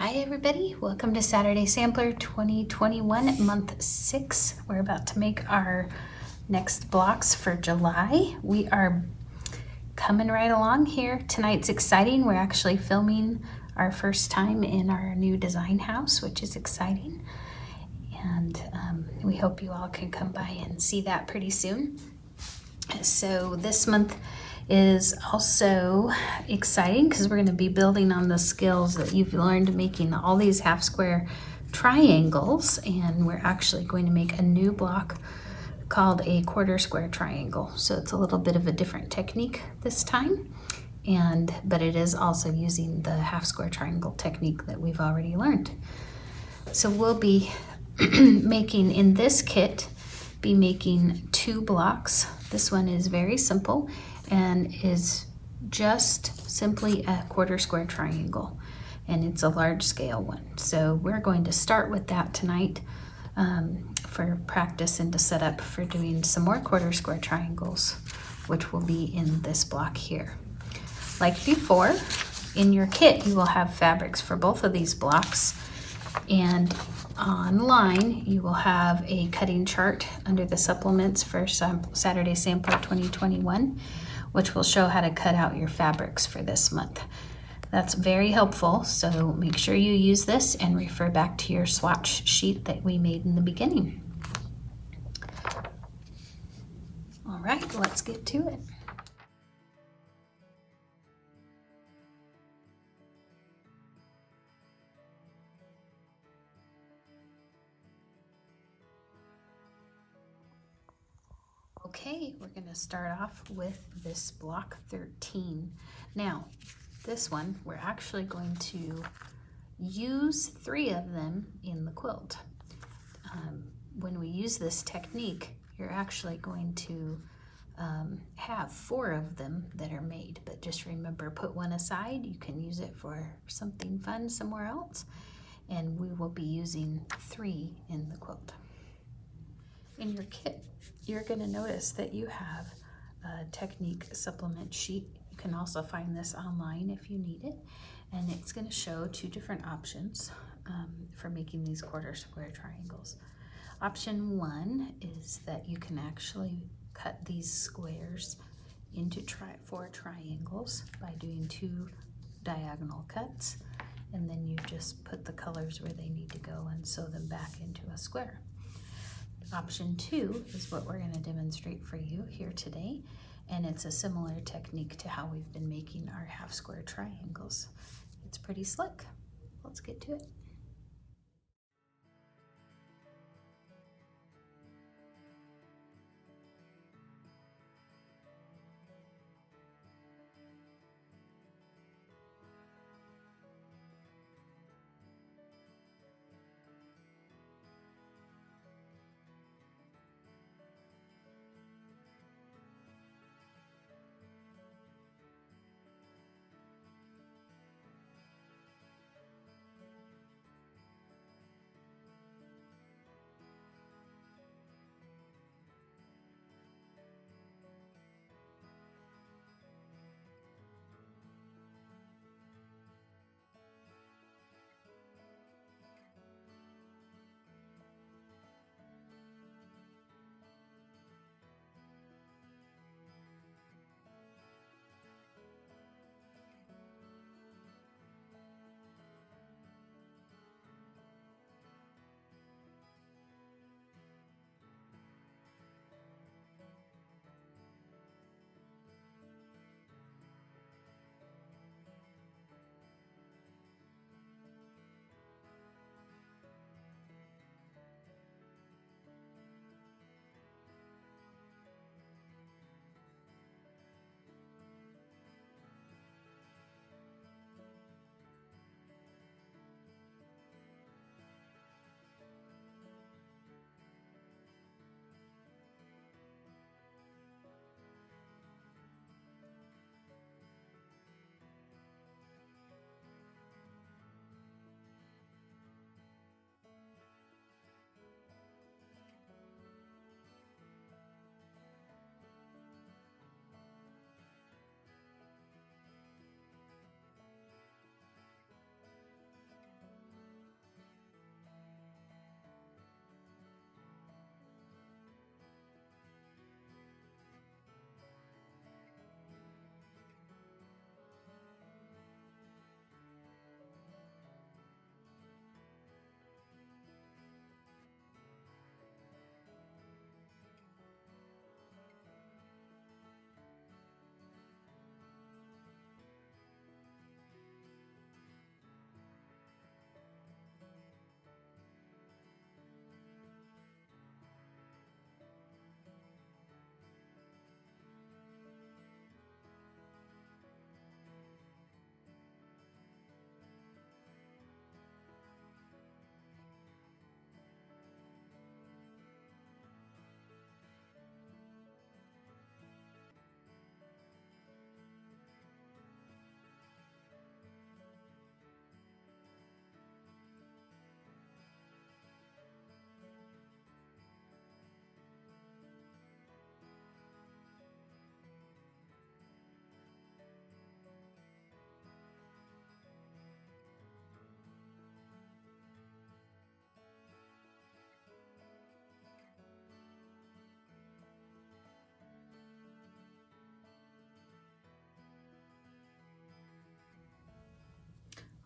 Hi everybody, welcome to Saturday Sampler 2021, month 6. We're about to make our next blocks for July. We are coming right along here. Tonight's exciting. We're actually filming our first time in our new design house, which is exciting. And we hope you all can come by and see that pretty soon. So this month is also exciting because we're going to be building on the skills that you've learned making all these half square triangles, and we're actually going to make a new block called a quarter square triangle. So it's a little bit of a different technique this time, but it is also using the half square triangle technique that we've already learned. So we'll be making in this kit, be making 2 blocks. This one is very simple and is just simply a quarter square triangle, and it's a large scale one. So we're going to start with that tonight for practice and to set up for doing some more quarter square triangles, which will be in this block here. Like before, in your kit you will have fabrics for both of these blocks, and online you will have a cutting chart under the supplements for Saturday Sampler 2021, which will show how to cut out your fabrics for this month. That's very helpful, so make sure you use this and refer back to your swatch sheet that we made in the beginning. All right, let's get to it. Okay, we're going to start off with this block 13. Now, this one, we're actually going to use 3 of them in the quilt. When we use this technique, you're actually going to have 4 of them that are made, but just remember, put one aside. You can use it for something fun somewhere else, and we will be using 3 in the quilt. In your kit, you're going to notice that you have a technique supplement sheet. You can also find this online if you need it, and it's going to show 2 different options for making these quarter square triangles. Option 1 is that you can actually cut these squares into 4 triangles by doing 2 diagonal cuts, and then you just put the colors where they need to go and sew them back into a square. Option 2 is what we're going to demonstrate for you here today, and it's a similar technique to how we've been making our half square triangles. It's pretty slick. Let's get to it.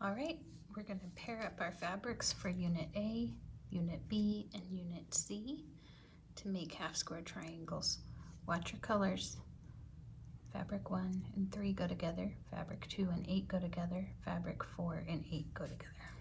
All right, we're going to pair up our fabrics for Unit A, Unit B, and Unit C to make half square triangles. Watch your colors. Fabric 1 and 3 go together, fabric 2 and 8 go together, fabric 4 and 8 go together.